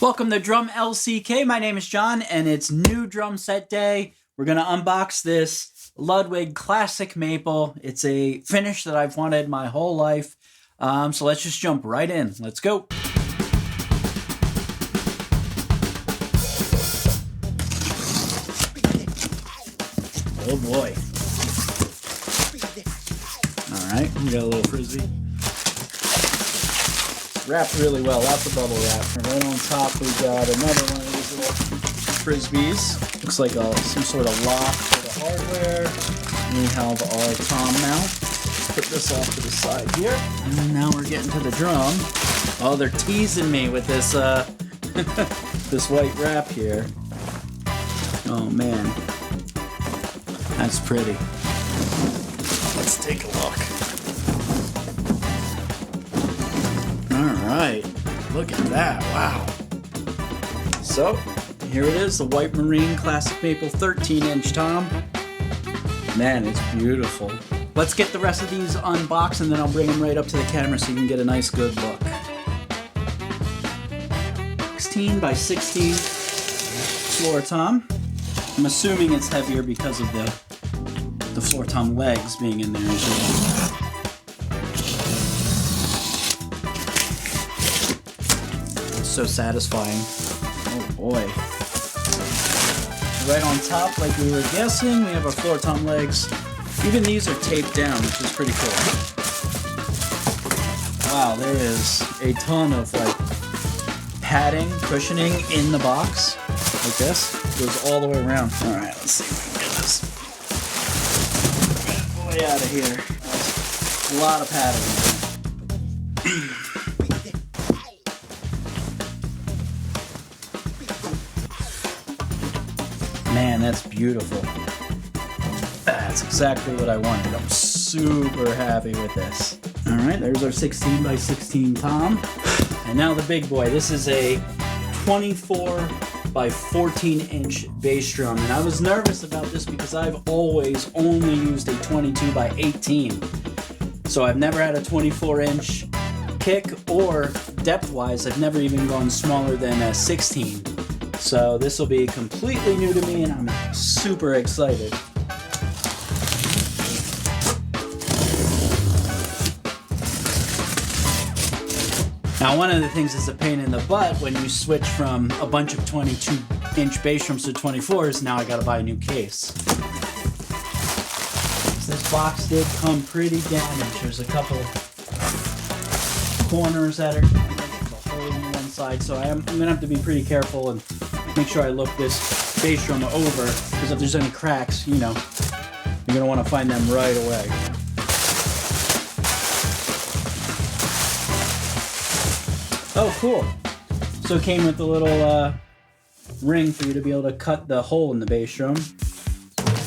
Welcome to Drum LCK. My name is John, and it's new drum set day. We're going to unbox this Ludwig Classic Maple. It's a finish that I've wanted my whole life. So let's just jump right in. Let's go. Oh boy. Alright, we got a little frisbee. Wrapped really well, lots of bubble wrap. And right on top we got another one of these little frisbees. Looks like some sort of lock for the hardware. We have our tom mount. Put this off to the side here. And now we're getting to the drum. Oh, they're teasing me with this this white wrap here. Oh man. That's pretty. Let's take a look. Alright, look at that, wow. So, here it is, the White Marine Classic Maple 13-inch tom. Man, it's beautiful. Let's get the rest of these unboxed and then I'll bring them right up to the camera so you can get a nice good look. 16 by 16 floor tom. I'm assuming it's heavier because of the floor tom legs being in there as well. So satisfying. Oh boy. Right on top, like we were guessing, we have our floor tom legs. Even these are taped down, which is pretty cool. Wow, there is a ton of like padding, cushioning in the box. Like this. Goes all the way around. Alright, let's see if we can get this way out of here. That's a lot of padding. Man, that's beautiful. That's exactly what I wanted. I'm super happy with this. Alright, there's our 16 by 16 tom. And now the big boy. This is a 24 by 14-inch bass drum. And I was nervous about this because I've always only used a 22 by 18. So I've never had a 24-inch kick, or depth-wise, I've never even gone smaller than a 16. So this will be completely new to me and I'm super excited. Now one of the things that's a pain in the butt when you switch from a bunch of 22-inch bass drums to 24s, now I gotta buy a new case. This box did come pretty damaged. There's a couple corners that are on one side, so I'm gonna have to be pretty careful and make sure I look this bass drum over, because if there's any cracks, you know, you're gonna want to find them right away. Oh, cool. So it came with a little ring for you to be able to cut the hole in the bass drum.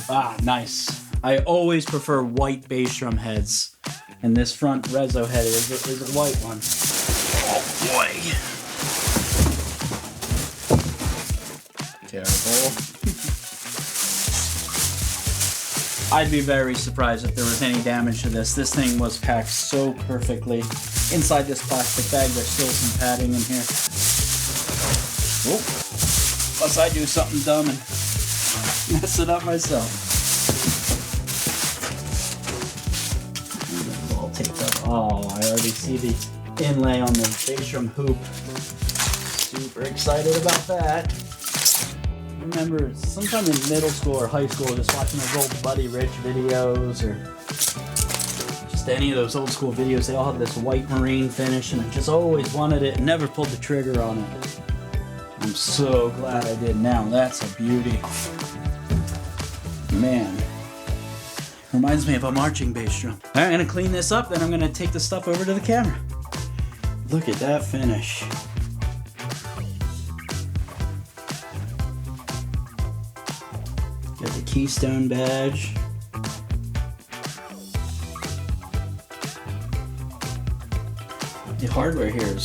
Ah, nice. I always prefer white bass drum heads, and this front Rezo head is a white one. Oh boy. Terrible. I'd be very surprised if there was any damage to this. This thing was packed so perfectly. Inside this plastic bag, there's still some padding in here. Oh, unless I do something dumb and mess it up myself. All taped up. Oh, I already see the inlay on the bass drum hoop. Super excited about that. I remember sometime in middle school or high school just watching those old Buddy Rich videos or just any of those old school videos. They all have this white marine finish and I just always wanted it and never pulled the trigger on it. I'm so glad I did now. That's a beauty. Man. Reminds me of a marching bass drum. Alright, I'm going to clean this up, then I'm going to take the stuff over to the camera. Look at that finish. Got the Keystone badge. The hardware here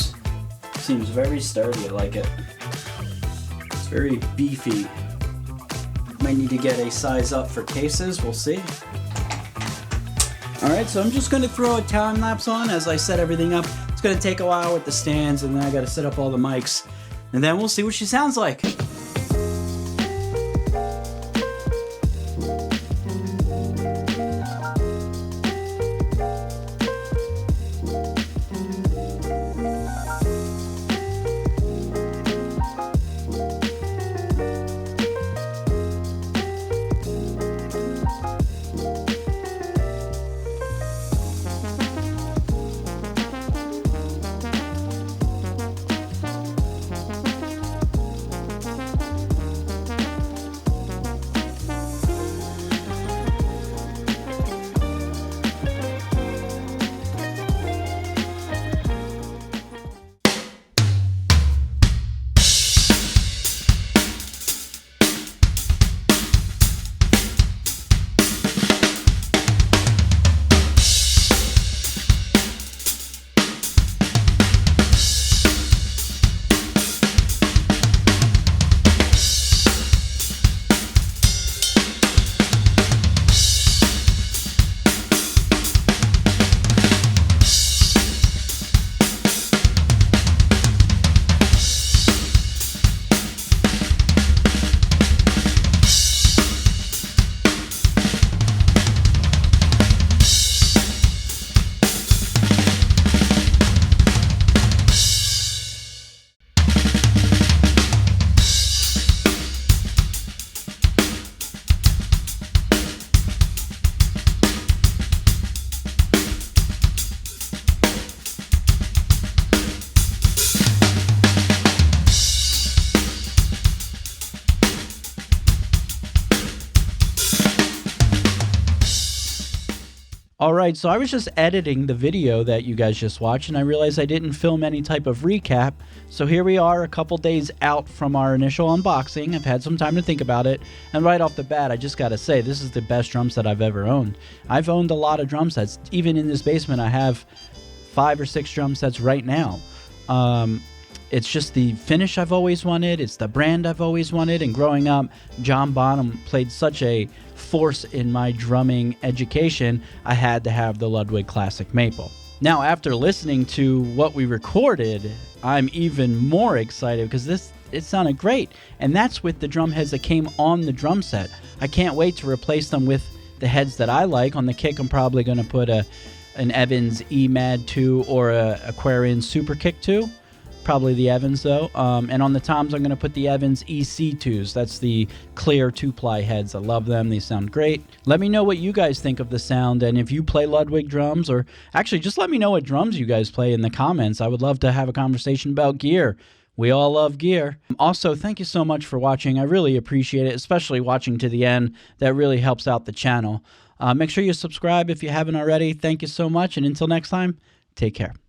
seems very sturdy. I like it. It's very beefy. Might need to get a size up for cases. We'll see. Alright, so I'm just going to throw a time lapse on as I set everything up. It's going to take a while with the stands, and then I got to set up all the mics. and then we'll see what she sounds like. Alright, so I was just editing the video that you guys just watched, and I realized I didn't film any type of recap. So here we are a couple days out from our initial unboxing. I've had some time to think about it, and right off the bat, I just gotta say, this is the best drum set I've ever owned. I've owned a lot of drum sets. Even in this basement, I have 5 or 6 drum sets right now. It's just the finish I've always wanted. It's the brand I've always wanted. And growing up, John Bonham played such a force in my drumming education, I had to have the Ludwig Classic Maple. Now, after listening to what we recorded, I'm even more excited because it sounded great. And that's with the drum heads that came on the drum set. I can't wait to replace them with the heads that I like. On the kick, I'm probably going to put an Evans EMAD 2 or a Aquarian Super Kick 2. Probably the Evans though. And on the toms, I'm going to put the Evans EC2s. That's the clear 2-ply heads. I love them. They sound great. Let me know what you guys think of the sound, and if you play Ludwig drums, or actually just let me know what drums you guys play in the comments. I would love to have a conversation about gear. We all love gear. Also, thank you so much for watching. I really appreciate it, especially watching to the end. That really helps out the channel. Make sure you subscribe if you haven't already. Thank you so much, and until next time, take care.